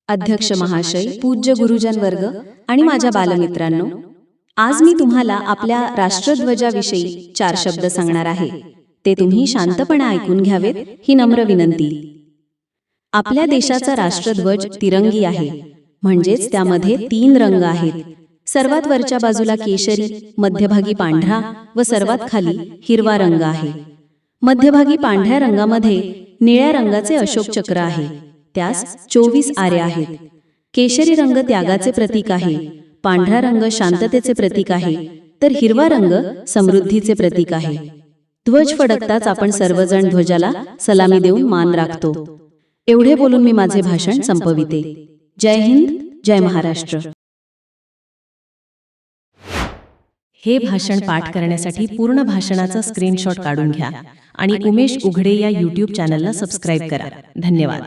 अध्यक्ष महाशय, पूज्य गुरुजन वर्ग आणि माझ्या बालमित्रांनो, आज मी तुम्हाला आपल्या राष्ट्रध्वजाविषयी 4 शब्द सांगणार आहे. ते तुम्ही शांतपणे ऐकून घ्यावेत ही नम्र विनंती. आपल्या देशाचा राष्ट्रध्वज तिरंगी आहे, म्हणजेच त्यामध्ये 3 रंग आहेत. सर्वात वरच्या बाजूला केशरी, मध्यभागी पांढरा व सर्वात खाली हिरवा रंग आहे. मध्यभागी पांढऱ्या रंगामध्ये निळ्या रंगाचे अशोक चक्र आहे. त्यास 24 आरे आहेत. केशरी रंग त्यागाचे प्रतीक आहे, पांढरा रंग शांततेचे प्रतीक आहे, तर हिरवा रंग समृद्धीचे प्रतीक आहे. ध्वज फडकताच आपण सर्वजण ध्वजाला सलामी देऊन मान राखतो. एवढे बोलून मी माझे भाषण संपविते. जय हिंद, जय महाराष्ट्र. हे भाषण पाठ करण्यासाठी पूर्ण भाषणाचा स्क्रीनशॉट काढून घ्या आणि उमेश उघडे या YouTube चॅनलला सबस्क्राईब करा. धन्यवाद.